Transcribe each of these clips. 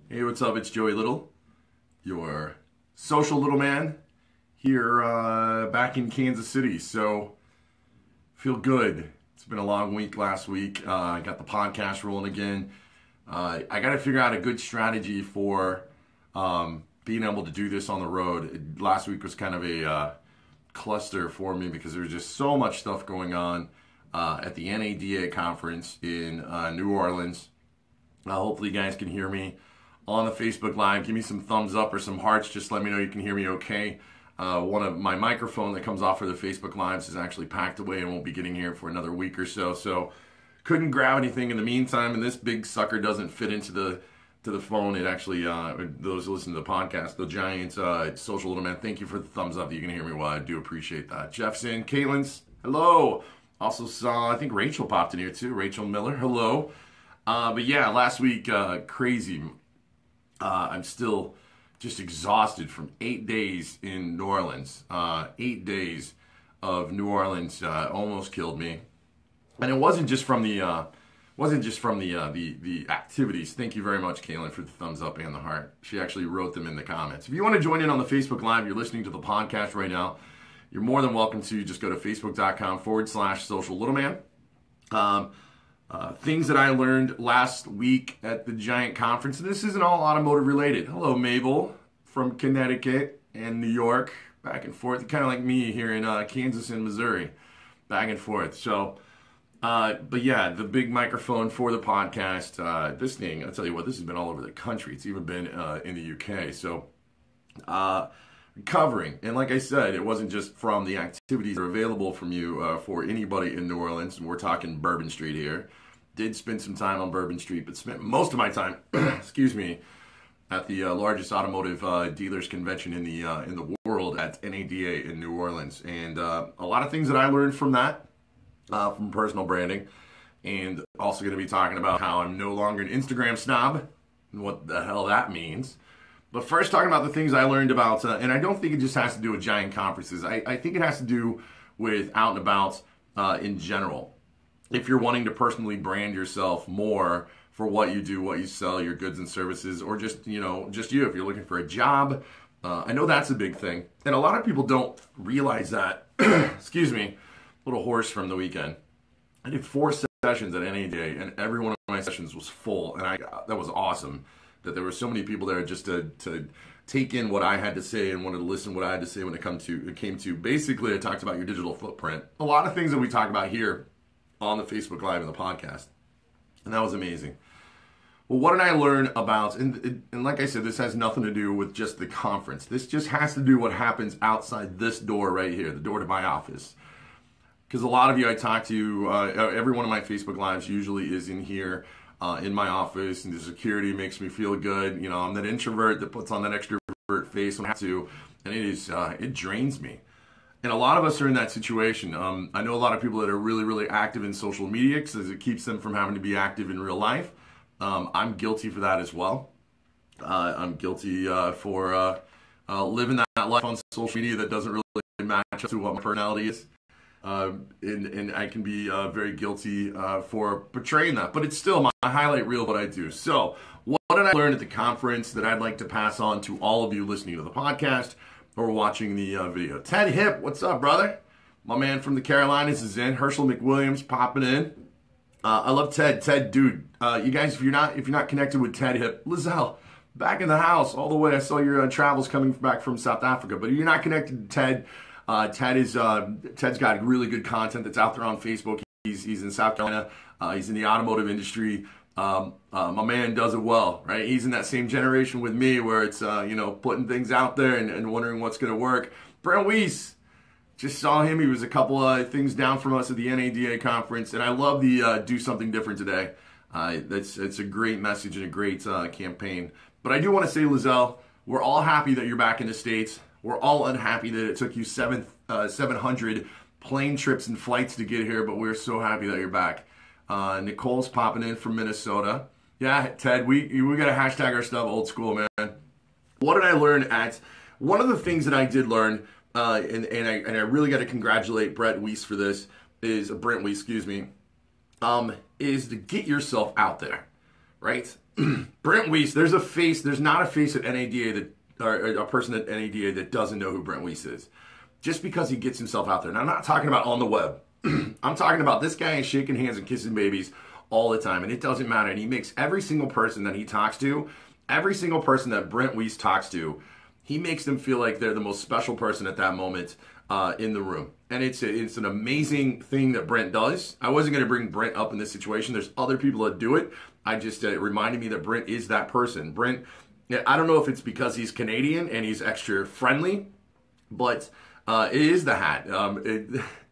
Hey, what's up? It's Joey Little, your social little man here back in Kansas City. So, feel good. It's been a long week last week. I got the podcast rolling again. I got to figure out a good strategy for being able to do this on the road. Last week was kind of a cluster for me because there was just so much stuff going on at the NADA conference in New Orleans. Hopefully, you guys can hear me on the Facebook Live. Give me some thumbs up or some hearts. Just let me know you can hear me okay. One of my microphone that comes off for the Facebook Lives is actually packed away and won't be getting here for another week or so. So couldn't grab anything in the meantime, and this big sucker doesn't fit into the phone. It actually, those who listen to the podcast, the Giants, Social Little Man, thank you for the thumbs up that you can hear me well. I do appreciate that. Jeff's in. Caitlin's, hello. Also saw, I think Rachel popped in here too. Rachel Miller, hello. But yeah, last week, crazy. I'm still just exhausted from 8 days in New Orleans. 8 days of New Orleans almost killed me, and it wasn't just from the activities. Thank you very much, Kaylin, for the thumbs up and the heart. She actually wrote them in the comments. If you want to join in on the Facebook Live, you're listening to the podcast right now, you're more than welcome to. Just go to facebook.com/social little man. Things that I learned last week at the Giant Conference, and this isn't all automotive related. Hello, Mabel from Connecticut and New York, back and forth, kind of like me here in Kansas and Missouri, back and forth. So, but yeah, the big microphone for the podcast, this thing, I'll tell you what, this has been all over the country. It's even been in the UK. So, covering, and like I said, it wasn't just from the activities that are available from you for anybody in New Orleans, and we're talking Bourbon Street here. Did spend some time on Bourbon Street, but spent most of my time, excuse me, at the largest automotive dealers convention in the world at NADA in New Orleans, and a lot of things that I learned from that, from personal branding, and also going to be talking about how I'm no longer an Instagram snob, and what the hell that means. But first, talking about the things I learned about, and I don't think it just has to do with Giant conferences. I think it has to do with out and about in general. If you're wanting to personally brand yourself more for what you do, what you sell, your goods and services, or just, just you, if you're looking for a job, I know that's a big thing. And a lot of people don't realize that. Excuse me, a little hoarse from the weekend. I did 4 sessions at NADA, and every one of my sessions was full, and that was awesome. That there were so many people there just to take in what I had to say and wanted to listen to what I had to say when it came to basically I talked about your digital footprint. A lot of things that we talk about here on the Facebook Live and the podcast. And that was amazing. Well, what did I learn about, and like I said, this has nothing to do with just the conference. This just has to do what happens outside this door right here, the door to my office. Because a lot of you I talk to, every one of my Facebook Lives usually is in here, in my office, and the security makes me feel good. I'm that introvert that puts on that extrovert face when I have to, and it drains me. And a lot of us are in that situation. I know a lot of people that are really, really active in social media because it keeps them from having to be active in real life. I'm guilty for that as well. I'm guilty for living that life on social media that doesn't really match up to what my personality is. And I can be very guilty for portraying that, but it's still my highlight reel what I do. So what did I learn at the conference that I'd like to pass on to all of you listening to the podcast or watching the video? Ted Hip, what's up, brother? My man from the Carolinas is in. Herschel McWilliams popping in. I love Ted. Ted, dude, you guys, if you're not connected with Ted Hip, Lizelle, back in the house all the way. I saw your travels coming back from South Africa, but if you're not connected to Ted, Ted's got really good content that's out there on Facebook. He's in South Carolina. He's in the automotive industry. My man does it well, right? He's in that same generation with me where it's, putting things out there and wondering what's going to work. Brent Weiss, just saw him. He was a couple of things down from us at the NADA conference, and I love the do something different today. It's a great message and a great campaign. But I do want to say, Lizelle, we're all happy that you're back in the States. We're all unhappy that it took you 700 plane trips and flights to get here, but we're so happy that you're back. Nicole's popping in from Minnesota. Yeah, Ted, we got to hashtag our stuff old school, man. What did I learn at, one of the things that I did learn, and I really got to congratulate Brent Weiss for this, is to get yourself out there, right? Brent Weiss, there's not a face at NADA that, or a person at NADA that doesn't know who Brent Weiss is. Just because he gets himself out there. And I'm not talking about on the web. I'm talking about this guy is shaking hands and kissing babies all the time. And it doesn't matter. And he makes every single person that he talks to, every single person that Brent Weiss talks to, he makes them feel like they're the most special person at that moment in the room. And it's an amazing thing that Brent does. I wasn't going to bring Brent up in this situation. There's other people that do it. I just, it reminded me that Brent is that person. Brent, I don't know if it's because he's Canadian and he's extra friendly, but it is the hat.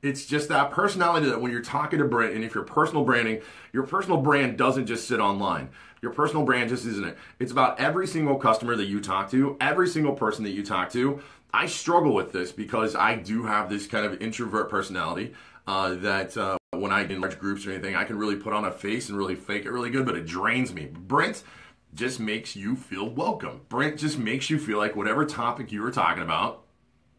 It's just that personality that when you're talking to Brent, and if you're personal branding, your personal brand doesn't just sit online. Your personal brand just isn't it. It's about every single customer that you talk to, every single person that you talk to. I struggle with this because I do have this kind of introvert personality that when I get in large groups or anything, I can really put on a face and really fake it really good, but it drains me. Brent just makes you feel welcome. Brent just makes you feel like whatever topic you were talking about,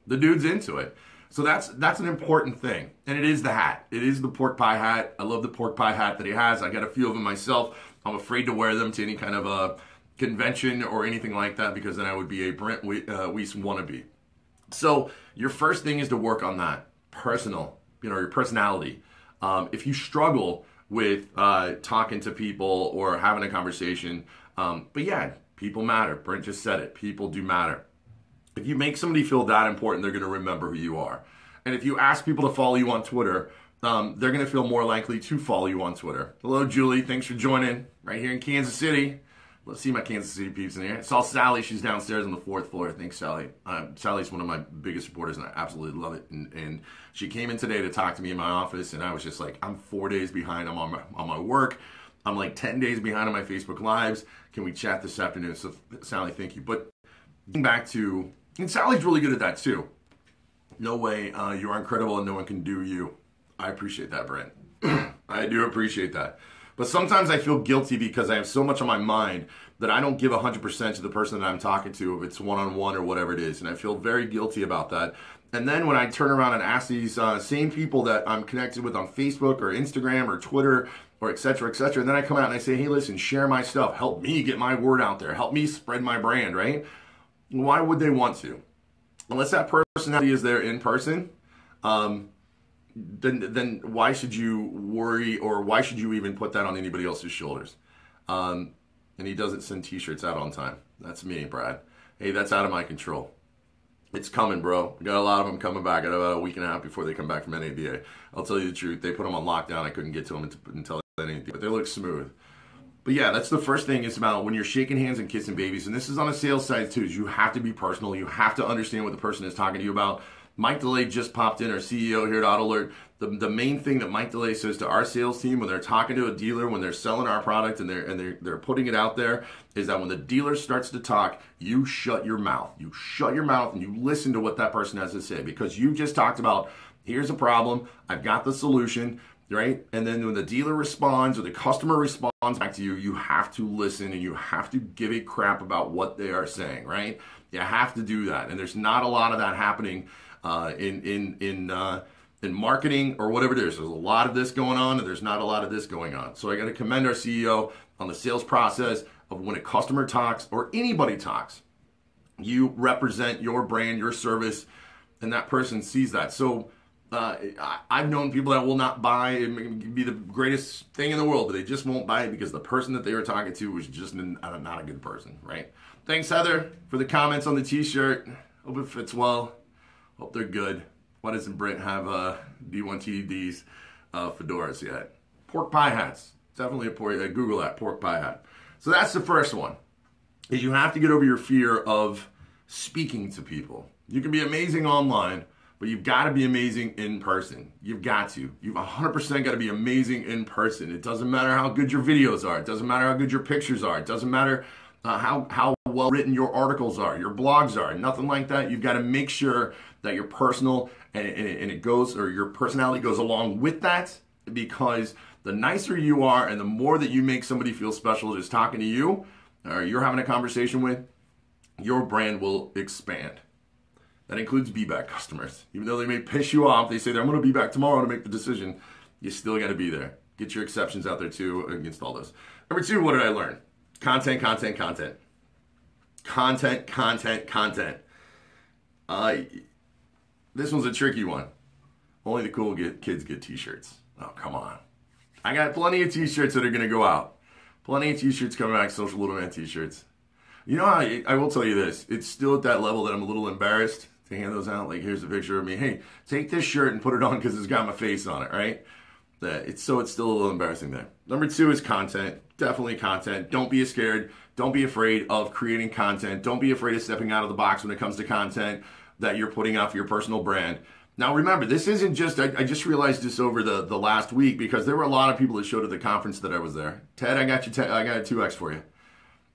the dude's into it. So that's an important thing. And it is the hat. It is the pork pie hat. I love the pork pie hat that he has. I got a few of them myself. I'm afraid to wear them to any kind of a convention or anything like that because then I would be a Brent Weiss wannabe. So your first thing is to work on that your personality. If you struggle with talking to people or having a conversation, but yeah, people matter. Brent just said it. People do matter. If you make somebody feel that important, they're going to remember who you are. And if you ask people to follow you on Twitter, they're going to feel more likely to follow you on Twitter. Hello, Julie. Thanks for joining right here in Kansas City. Let's see my Kansas City peeps in here. I saw Sally. She's downstairs on the 4th floor. Thanks, Sally. Sally's one of my biggest supporters, and I absolutely love it. And she came in today to talk to me in my office, and I was just like, I'm 4 days behind. I'm on my work. I'm like 10 days behind on my Facebook Lives. Can we chat this afternoon? So, Sally, thank you. But getting back to, and Sally's really good at that too. No way, you are incredible and no one can do you. I appreciate that, Brent. I do appreciate that. But sometimes I feel guilty because I have so much on my mind that I don't give 100% to the person that I'm talking to, if it's one-on-one or whatever it is. And I feel very guilty about that. And then when I turn around and ask these same people that I'm connected with on Facebook or Instagram or Twitter or et cetera, and then I come out and I say, hey, listen, share my stuff. Help me get my word out there. Help me spread my brand, right? Why would they want to? Unless that personality is there in person, then why should you worry or why should you even put that on anybody else's shoulders? And he doesn't send t-shirts out on time. That's me, Brad. Hey, that's out of my control. It's coming, bro. We got a lot of them coming back. I got about a week and a half before they come back from NADA. I'll tell you the truth. They put them on lockdown. I couldn't get to them until NADA, but they look smooth. But yeah, that's the first thing is about when you're shaking hands and kissing babies. And this is on a sales side too, is you have to be personal. You have to understand what the person is talking to you about. Mike DeLay just popped in, our CEO here at AutoAlert. The main thing that Mike DeLay says to our sales team when they're talking to a dealer, when they're selling our product and they're putting it out there, is that when the dealer starts to talk, you shut your mouth. You shut your mouth and you listen to what that person has to say, because you just talked about, here's a problem, I've got the solution, right? And then when the dealer responds or the customer responds back to you, you have to listen and you have to give a crap about what they are saying, right? You have to do that. And there's not a lot of that happening in marketing or whatever it is. There's a lot of this going on and there's not a lot of this going on. So I got to commend our CEO on the sales process of when a customer talks or anybody talks, you represent your brand, your service, and that person sees that. So I've known people that will not buy. It may be the greatest thing in the world, but they just won't buy it because the person that they were talking to was just not a good person, right? Thanks, Heather, for the comments on the t-shirt. Hope it fits well. Hope they're good. Why doesn't Brent have D1TD's fedoras yet? Pork pie hats. Definitely Google that, pork pie hat. So that's the first one, is you have to get over your fear of speaking to people. You can be amazing online, but you've got to be amazing in person. You've got to. You've 100% got to be amazing in person. It doesn't matter how good your videos are. It doesn't matter how good your pictures are. It doesn't matter how well written your articles are, your blogs are, nothing like that. You've got to make sure that you're personal and it goes, or your personality goes along with that, because the nicer you are and the more that you make somebody feel special just talking to you or you're having a conversation with, your brand will expand. That includes be-back customers. Even though they may piss you off, they say, I'm going to be back tomorrow to make the decision. You still got to be there. Get your exceptions out there too against all this. Number two, what did I learn? Content, content, content. Content, content, content. This one's a tricky one. Only the cool kids get t-shirts. Oh, come on. I got plenty of t-shirts that are going to go out. Plenty of t-shirts coming back, Social Little Man t-shirts. You know, I will tell you this. It's still at that level that I'm a little embarrassed to hand those out. Like, here's a picture of me. Hey, take this shirt and put it on because it's got my face on it, right? It's still a little embarrassing there. Number 2 is content. Definitely content. Don't be scared. Don't be afraid of creating content. Don't be afraid of stepping out of the box when it comes to content that you're putting out for your personal brand. Now remember, this isn't just, I just realized this over the last week because there were a lot of people that showed at the conference that I was there. Ted, I got a 2X for you.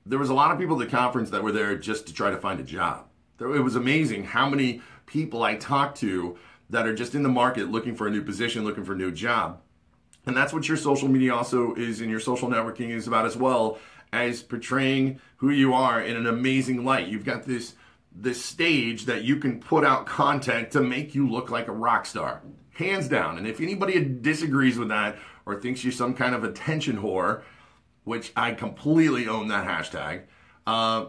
There was a lot of people at the conference that were there just to try to find a job. It was amazing how many people I talked to that are just in the market looking for a new position, looking for a new job. And that's what your social media also is, and your social networking is about, as well as portraying who you are in an amazing light. You've got this stage that you can put out content to make you look like a rock star, hands down. And if anybody disagrees with that or thinks you're some kind of attention whore, which I completely own that hashtag,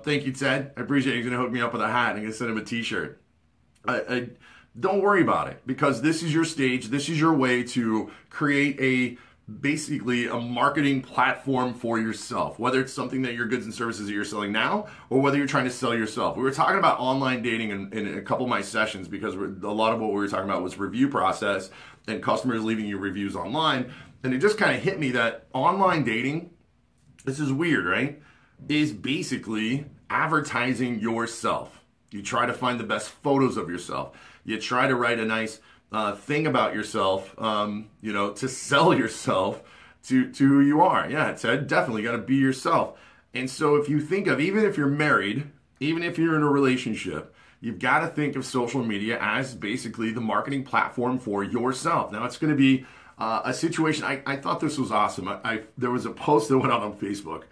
thank you, Ted. I appreciate you. He's going to hook me up with a hat and I'm going to send him a t-shirt. Don't worry about it, because this is your stage. This is your way to create basically a marketing platform for yourself, whether it's something that your goods and services that you're selling now or whether you're trying to sell yourself. We were talking about online dating in a couple of my sessions because a lot of what we were talking about was review process and customers leaving you reviews online. And it just kind of hit me that online dating, this is weird, right? Is basically advertising yourself. You try to find the best photos of yourself. You try to write a nice thing about yourself, to sell yourself to who you are. Yeah, Ted, definitely got to be yourself. And so if you think of, even if you're married, even if you're in a relationship, you've got to think of social media as basically the marketing platform for yourself. Now, it's going to be a situation. I thought this was awesome. There was a post that went out on Facebook.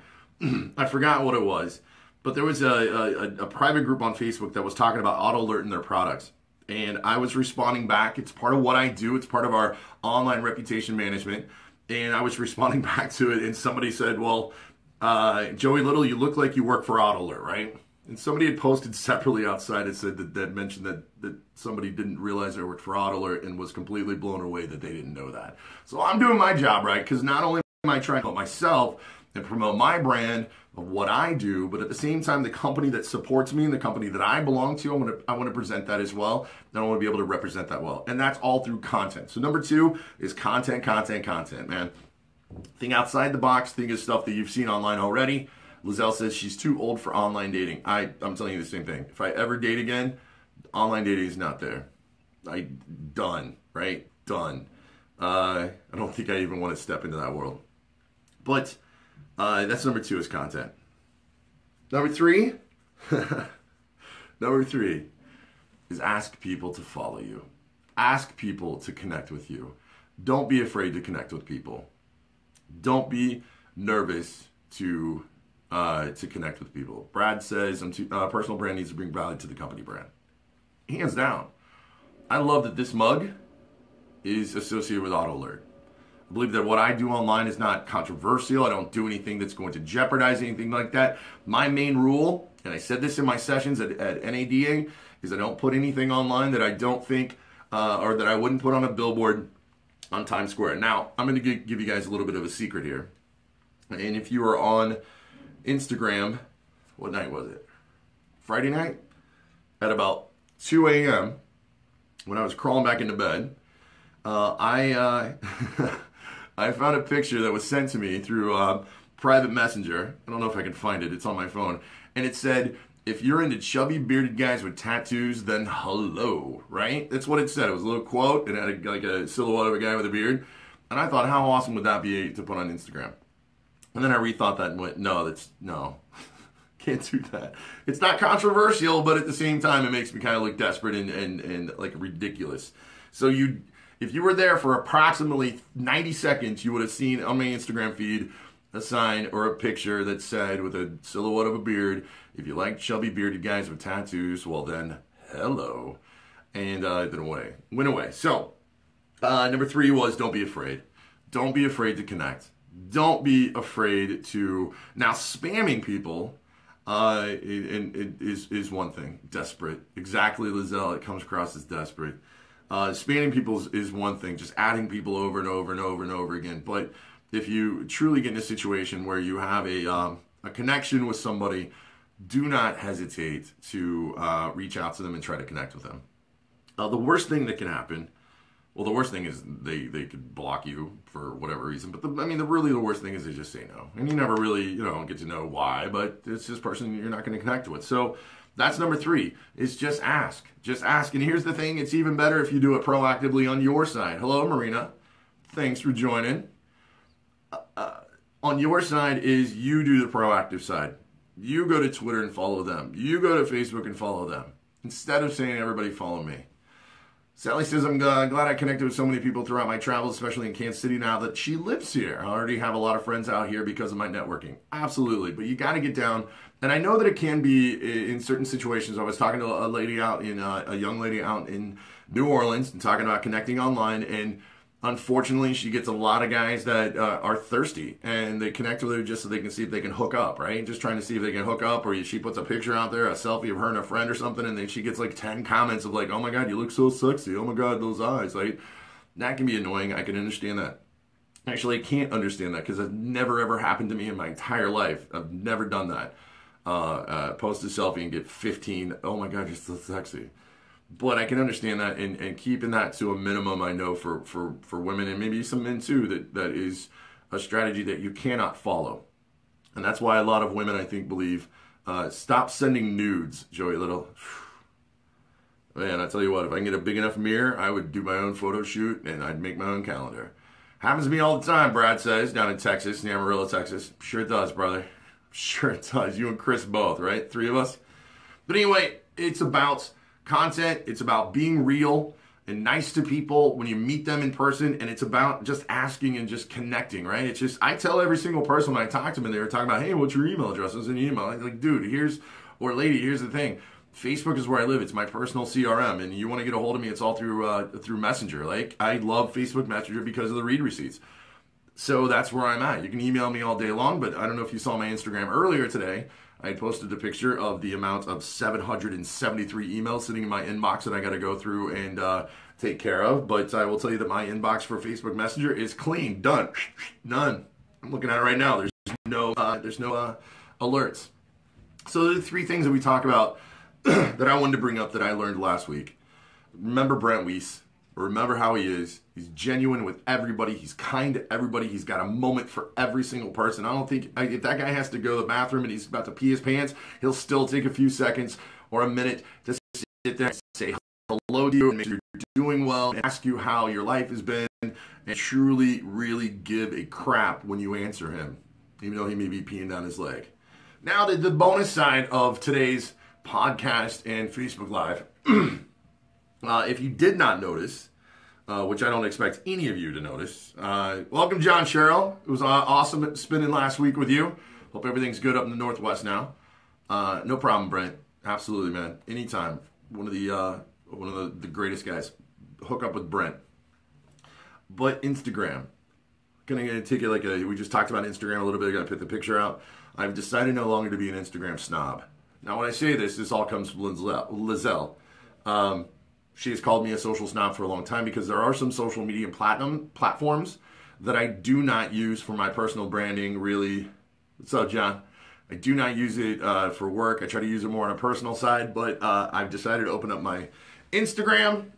I forgot what it was, but there was a private group on Facebook that was talking about auto alert in their products. And I was responding back. It's part of what I do. It's part of our online reputation management. And I was responding back to it. And somebody said, well, Joey Little, you look like you work for Auto Alert, right? And somebody had posted separately outside and said that mentioned that somebody didn't realize I worked for Auto Alert and was completely blown away that they didn't know that. So I'm doing my job, right? Because not only am I trying to help myself and promote my brand of what I do, but at the same time, the company that supports me and the company that I belong to, I want to present that as well. And I want to be able to represent that well. And that's all through content. So number 2 is content, content, content, man. Think outside the box. Think of stuff that you've seen online already. Lizelle says she's too old for online dating. I'm telling you the same thing. If I ever date again, online dating is not there. Done, right? Done. I don't think I even want to step into that world. But that's number 2 is content. Number 3, number 3 is ask people to follow you. Ask people to connect with you. Don't be afraid to connect with people. Don't be nervous to connect with people. Brad says, personal brand needs to bring value to the company brand. Hands down. I love that this mug is associated with Auto Alert. I believe that what I do online is not controversial. I don't do anything that's going to jeopardize anything like that. My main rule, and I said this in my sessions at NADA, is I don't put anything online that I don't think, or that I wouldn't put on a billboard on Times Square. Now, I'm going to give you guys a little bit of a secret here. And if you are on Instagram, what night was it? Friday night? At about 2 a.m., when I was crawling back into bed, I found a picture that was sent to me through private messenger. I don't know if I can find it. It's on my phone. And it said, if you're into chubby bearded guys with tattoos, then hello, right? That's what it said. It was a little quote. It had like a silhouette of a guy with a beard. And I thought, how awesome would that be to put on Instagram? And then I rethought that and went, no, can't do that. It's not controversial, but at the same time, it makes me kind of look desperate and like ridiculous. So if you were there for approximately 90 seconds, you would have seen on my Instagram feed a sign or a picture that said, with a silhouette of a beard, if you like chubby bearded guys with tattoos, well then, hello. And it went away. So number 3 was don't be afraid. Don't be afraid to connect. Don't be afraid to now spamming people. It is one thing. Desperate. Exactly, Lizelle. It comes across as desperate. Spamming people is one thing. Just adding people over and over and over and over again. But if you truly get in a situation where you have a connection with somebody, do not hesitate to reach out to them and try to connect with them. The worst thing that can happen, well, the worst thing is they could block you for whatever reason. But the worst thing is they just say no, and you never really get to know why. But it's this person you're not going to connect with. So that's number 3. Is just ask, And here's the thing: it's even better if you do it proactively on your side. Hello, Marina. Thanks for joining. On your side is you do the proactive side. You go to Twitter and follow them. You go to Facebook and follow them. Instead of saying everybody follow me. Sally says, I'm glad I connected with so many people throughout my travels, especially in Kansas City now that she lives here. I already have a lot of friends out here because of my networking. Absolutely. But you got to get down. And I know that it can be in certain situations. I was talking to a young lady out in New Orleans and talking about connecting online, and unfortunately, she gets a lot of guys that are thirsty, and they connect with her just so they can see if they can hook up, right? Just trying to see if they can hook up, or she puts a picture out there, a selfie of her and a friend or something, and then she gets like 10 comments of like, oh my God, you look so sexy. Oh my God, those eyes. Like, that can be annoying. I can understand that. Actually, I can't understand that because it's never ever happened to me in my entire life. I've never done that. Post a selfie and get 15, oh my God, you're so sexy. But I can understand that, and keeping that to a minimum, I know for women and maybe some men too, that is a strategy that you cannot follow. And that's why a lot of women, I think, believe, stop sending nudes, Joey Little. Man, I tell you what, if I can get a big enough mirror, I would do my own photo shoot and I'd make my own calendar. Happens to me all the time, Brad says, down in Texas, Amarillo, Texas. Sure it does, brother. Sure it does. You and Chris both, right? 3 of us. But anyway, it's about content. It's about being real and nice to people when you meet them in person, and it's about just asking and just connecting, right? It's just, I tell every single person when I talk to them, and they were talking about, hey, what's your email address? It's an email. I'm like, dude, or lady, here's the thing. Facebook is where I live. It's my personal CRM, and you want to get a hold of me, it's all through Messenger. Like, I love Facebook Messenger because of the read receipts. So that's where I'm at. You can email me all day long, but I don't know if you saw my Instagram earlier today. I posted a picture of the amount of 773 emails sitting in my inbox that I got to go through and take care of. But I will tell you that my inbox for Facebook Messenger is clean, done, none. I'm looking at it right now. There's no alerts. So there are 3 things that we talk about that I wanted to bring up that I learned last week. Remember Brent Weiss. Remember how he is. He's genuine with everybody. He's kind to everybody. He's got a moment for every single person. I don't think, if that guy has to go to the bathroom and he's about to pee his pants, he'll still take a few seconds or a minute to sit there and say hello to you and make sure you're doing well and ask you how your life has been, and truly, really give a crap when you answer him, even though he may be peeing down his leg. Now, the bonus side of today's podcast and Facebook Live. If you did not notice, which I don't expect any of you to notice, welcome, John Sherrill. It was awesome spending last week with you. Hope everything's good up in the Northwest now. No problem, Brent. Absolutely, man. Anytime. One of the greatest guys. Hook up with Brent. But Instagram. Gonna take it we just talked about Instagram a little bit. I gotta put the picture out. I've decided no longer to be an Instagram snob. Now, when I say this all comes from Lizelle. She has called me a social snob for a long time because there are some social media platforms that I do not use for my personal branding, really. What's up, John? I do not use it for work. I try to use it more on a personal side, but I've decided to open up my Instagram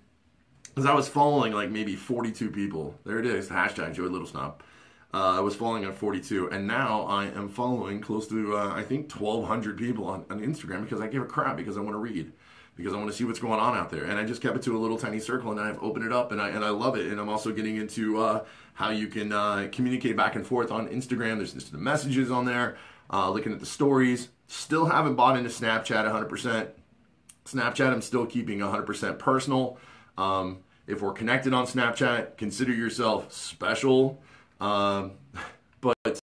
because I was following like maybe 42 people. There it is, hashtag Joey Little Snob. I was following at 42, and now I am following close to, I think, 1,200 people on Instagram because I give a crap, because I want to read. Because I want to see what's going on out there. And I just kept it to a little tiny circle, and I've opened it up, and I love it. And I'm also getting into how you can communicate back and forth on Instagram. There's the messages on there, looking at the stories. Still haven't bought into Snapchat 100%. Snapchat I'm still keeping 100% personal. If we're connected on Snapchat, consider yourself special. It's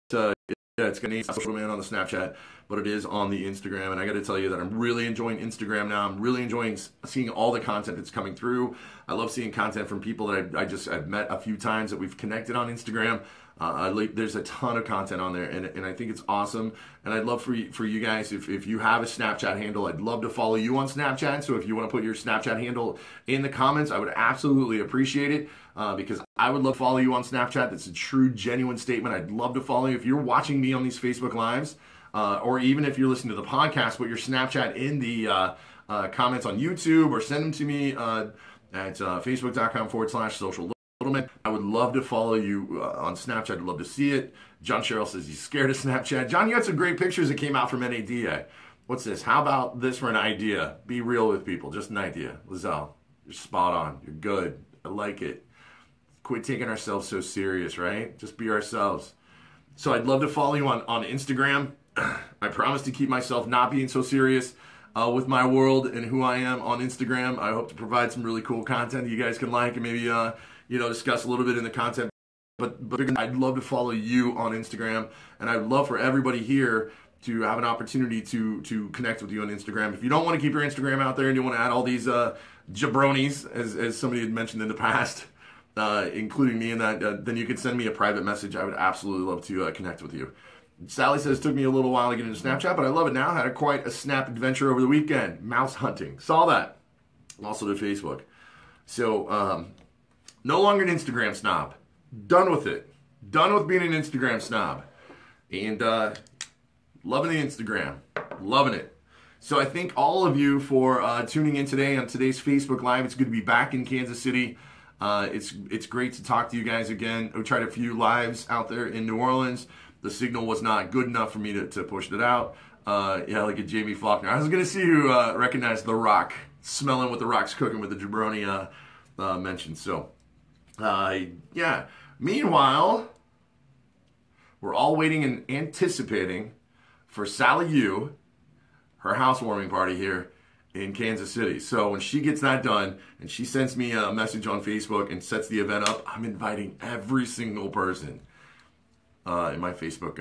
going to need social man on the Snapchat, but it is on the Instagram. And I got to tell you that I'm really enjoying Instagram now. I'm really enjoying seeing all the content that's coming through. I love seeing content from people that I've met a few times that we've connected on Instagram. There's a ton of content on there, and I think it's awesome. And I'd love for you guys, if you have a Snapchat handle, I'd love to follow you on Snapchat. So if you want to put your Snapchat handle in the comments, I would absolutely appreciate it, because I would love to follow you on Snapchat. That's a true, genuine statement. I'd love to follow you. If you're watching me on these Facebook Lives, or even if you're listening to the podcast, put your Snapchat in the comments on YouTube, or send them to me at facebook.com/social. I would love to follow you on Snapchat. I'd love to see it. John Sherrill says he's scared of Snapchat. John, you had some great pictures that came out from NADA. What's this? How about this for an idea? Be real with people. Just an idea. Lizelle, you're spot on. You're good. I like it. Quit taking ourselves so serious, right? Just be ourselves. So I'd love to follow you on Instagram. I promise to keep myself not being so serious with my world and who I am on Instagram. I hope to provide some really cool content that you guys can like, and maybe discuss a little bit in the content. But I'd love to follow you on Instagram, and I'd love for everybody here to have an opportunity to connect with you on Instagram. If you don't want to keep your Instagram out there and you want to add all these jabronis, as somebody had mentioned in the past, including me in that, then you can send me a private message. I would absolutely love to connect with you. Sally says, it took me a little while to get into Snapchat, but I love it now. Had quite a snap adventure over the weekend. Mouse hunting. Saw that. Also to Facebook. So, no longer an Instagram snob. Done with it. Done with being an Instagram snob. And loving the Instagram. Loving it. So I thank all of you for tuning in today on today's Facebook Live. It's good to be back in Kansas City. It's great to talk to you guys again. We tried a few lives out there in New Orleans. The signal was not good enough for me to push it out. Like a Jamie Faulkner. I was going to see who recognized The Rock, smelling what The Rock's cooking with the jabroni mentioned. So, Meanwhile, we're all waiting and anticipating for Sally Yu, her housewarming party here in Kansas City. So when she gets that done and she sends me a message on Facebook and sets the event up, I'm inviting every single person in my Facebook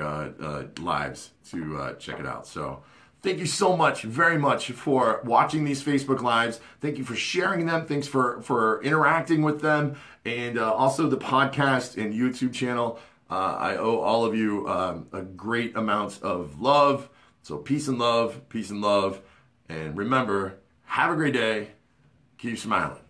lives to check it out. So thank you so much, very much, for watching these Facebook Lives. Thank you for sharing them. Thanks for interacting with them. And also the podcast and YouTube channel. I owe all of you a great amount of love. So peace and love, peace and love. And remember, have a great day. Keep smiling.